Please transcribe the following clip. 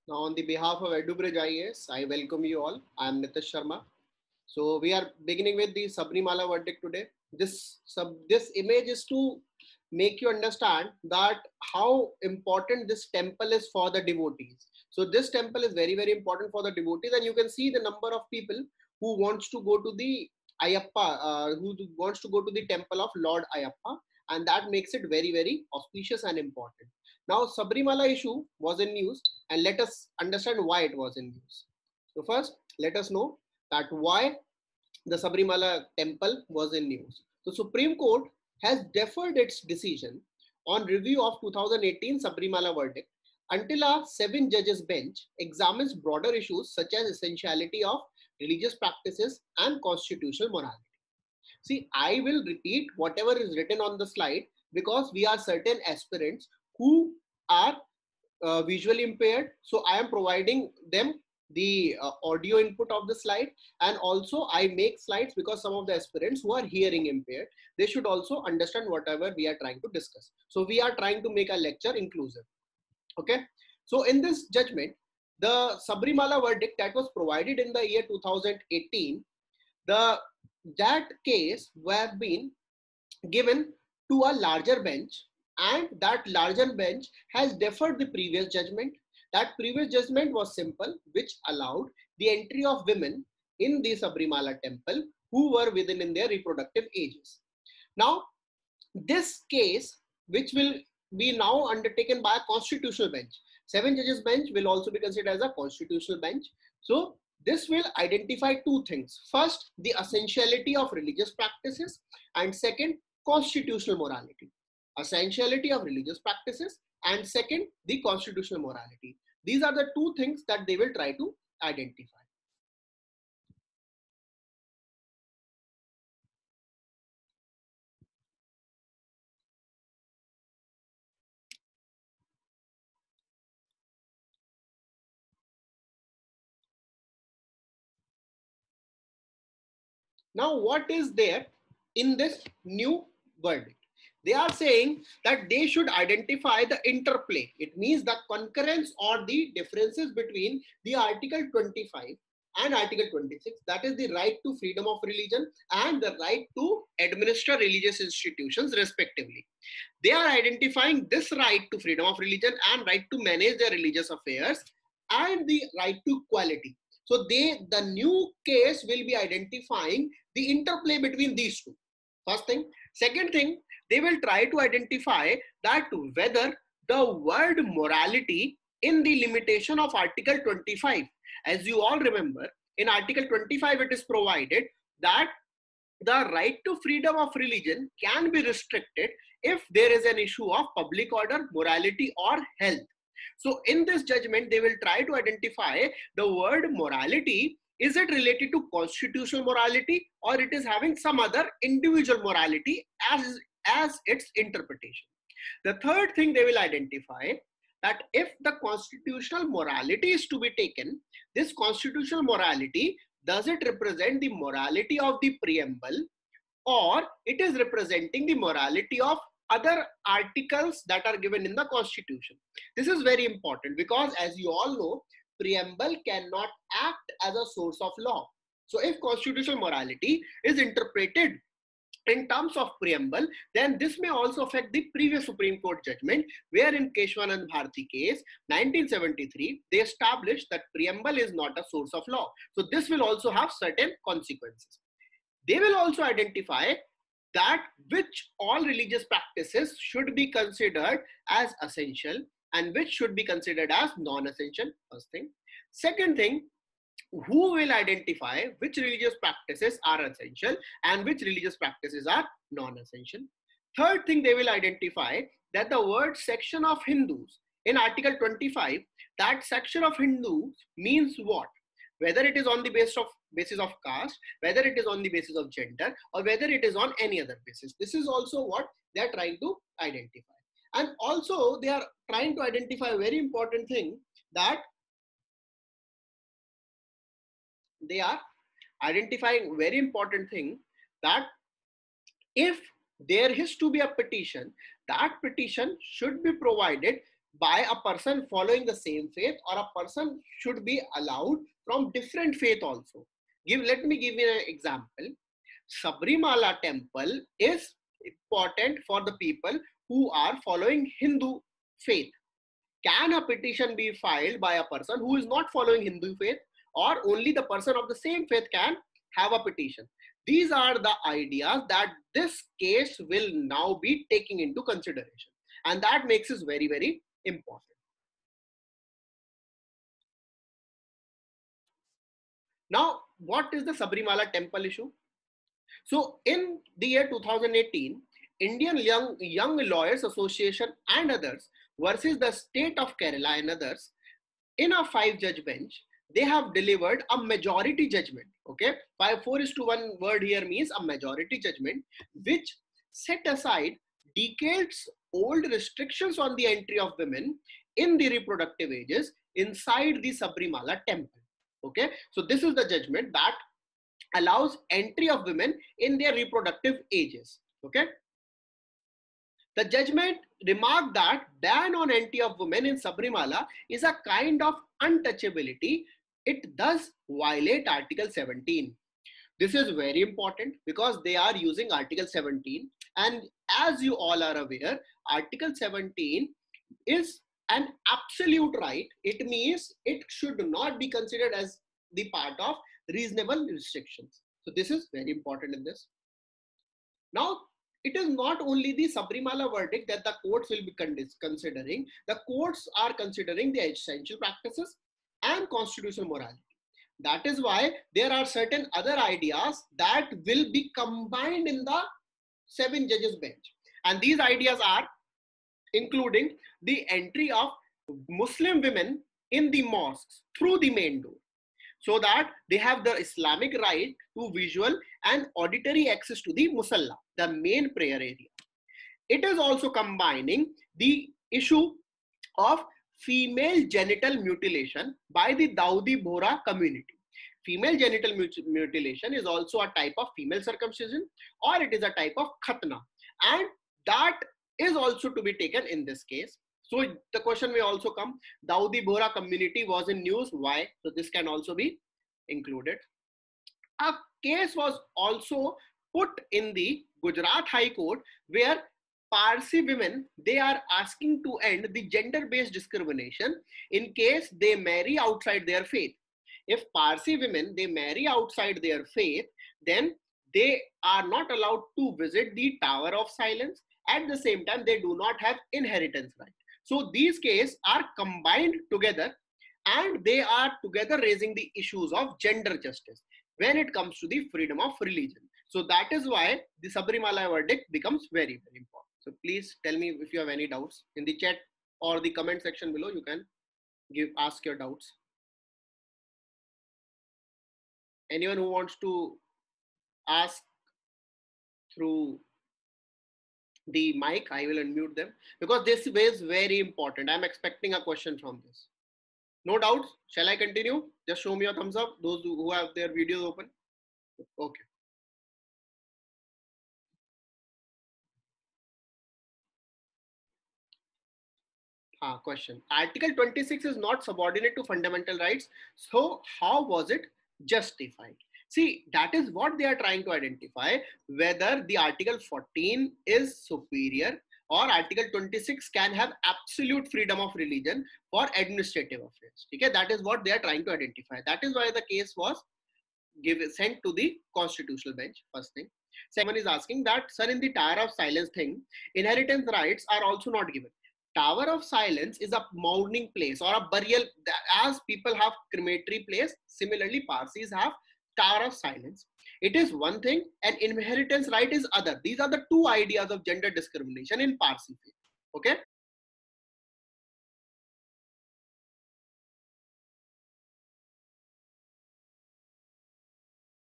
Now, on the behalf of EduBridge IAS, I welcome you all. I am Nitish Sharma. So, we are beginning with the Sabrimala verdict today. This image is to make you understand that how important this temple is for the devotees. So, this temple is very important for the devotees, and you can see the number of people who wants to go to the Ayappa, who wants to go to the temple of Lord Ayappa, and that makes it very auspicious and important. Now, Sabrimala issue was in news, and let us understand why it was in news. So first, let us know that why the Sabrimala temple was in news. The Supreme Court has deferred its decision on review of 2018 Sabrimala verdict until a 7 judges bench examines broader issues such as essentiality of religious practices and constitutional morality. See, I will repeat whatever is written on the slide because we are certain aspirants who are visually impaired. So I am providing them the audio input of the slide, and also I make slides because some of the aspirants who are hearing impaired, they should also understand whatever we are trying to discuss. So we are trying to make a lecture inclusive. Okay. So in this judgment, the Sabrimala verdict that was provided in the year 2018, the that case were been given to a larger bench, and that larger bench has deferred the previous judgment. That previous judgment was simple, which allowed the entry of women in the Sabrimala temple who were within in their reproductive ages. Now, this case, which will be now undertaken by a constitutional bench, 7 judges bench will also be considered as a constitutional bench. So this will identify two things: first, the essentiality of religious practices, and second, constitutional morality. Essentiality of religious practices, and second, the constitutional morality. These are the two things that they will try to identify. Now, what is there in this new verdict? They are saying that they should identify the interplay. It means the concurrence or the differences between the Article 25 and Article 26, that is the right to freedom of religion and the right to administer religious institutions respectively. They are identifying this right to freedom of religion and right to manage their religious affairs and the right to equality. So the new case will be identifying the interplay between these two. First thing. Second thing, they will try to identify that whether the word morality in the limitation of Article 25, as you all remember, in Article 25 it is provided that the right to freedom of religion can be restricted if there is an issue of public order, morality, or health. So in this judgment, they will try to identify the word morality. Is it related to constitutional morality, or it is having some other individual morality as its interpretation? The third thing they will identify that if the constitutional morality is to be taken, this constitutional morality, does it represent the morality of the preamble, or it is representing the morality of other articles that are given in the constitution? This is very important because, as you all know, preamble cannot act as a source of law. So if constitutional morality is interpreted in terms of preamble, then this may also affect the previous Supreme Court judgment, where in Keshwanand Bharti case 1973 they established that preamble is not a source of law. So this will also have certain consequences. They will also identify that which all religious practices should be considered as essential and which should be considered as non-essential. First thing. Second thing, who will identify which religious practices are essential and which religious practices are non-essential. Third thing, they will identify that the word section of Hindus in Article 25, that section of Hindus means what? Whether it is on the basis of caste, whether it is on the basis of gender, or whether it is on any other basis. This is also what they are trying to identify. And also they are trying to identify a very important thing, that they are identifying very important thing, that if there is to be a petition, that petition should be provided by a person following the same faith, or a person should be allowed from different faith also. Let me give you an example. Sabrimala temple is important for the people who are following Hindu faith. Can a petition be filed by a person who is not following Hindu faith, or only the person of the same faith can have a petition? These are the ideas that this case will now be taking into consideration, and that makes it very, very important. Now, what is the Sabrimala temple issue? So in the year 2018, Indian Young Lawyers Association and others versus the state of Kerala and others, in a 5-judge bench, they have delivered a majority judgment. Okay, 4:1 word here means a majority judgment, which set aside decades old restrictions on the entry of women in the reproductive ages inside the Sabrimala temple. Okay, so this is the judgment that allows entry of women in their reproductive ages. Okay, the judgment remarked that ban on entry of women in Sabrimala is a kind of untouchability. It does violate Article 17. This is very important because they are using Article 17, and as you all are aware, Article 17 is an absolute right. It means it should not be considered as the part of reasonable restrictions. So this is very important in this. Now, it is not only the Sabrimala verdict that the courts will be considering. The courts are considering the essential practices and constitutional morality. That is why there are certain other ideas that will be combined in the 7 judges bench. And these ideas are including the entry of Muslim women in the mosques through the main door, so that they have the Islamic right to visual and auditory access to the musalla, the main prayer area. It is also combining the issue of female genital mutilation by the Dawoodi Bohra community. Female genital mutilation is also a type of female circumcision, or it is a type of khatna, and that is also to be taken in this case. So the question may also come, Dawoodi Bohra community was in news, why? So this can also be included. A case was also put in the Gujarat High Court where Parsi women, they are asking to end the gender-based discrimination in case they marry outside their faith. If Parsi women, they marry outside their faith, then they are not allowed to visit the Tower of Silence. At the same time, they do not have inheritance right. So these cases are combined together, and they are together raising the issues of gender justice when it comes to the freedom of religion. So that is why the Sabrimala verdict becomes very, very important. So please tell me if you have any doubts in the chat or the comment section below. You can ask your doubts. Anyone who wants to ask through the mic, I will unmute them, because this is very important. I'm expecting a question from this. No doubts? Shall I continue? Just show me a thumbs up, those who have their videos open. Okay. Question. Article 26 is not subordinate to fundamental rights. So how was it justified? See, that is what they are trying to identify, whether the Article 14 is superior or Article 26 can have absolute freedom of religion for administrative affairs. Okay, that is what they are trying to identify. That is why the case was sent to the constitutional bench, first thing. Second one is asking that, sir, in the Tower of Silence thing, inheritance rights are also not given. Tower of Silence is a mourning place or a burial, as people have crematory place. Similarly, Parsis have Tower of Silence. It is one thing, and inheritance right is other. These are the two ideas of gender discrimination in Parsi faith. Okay.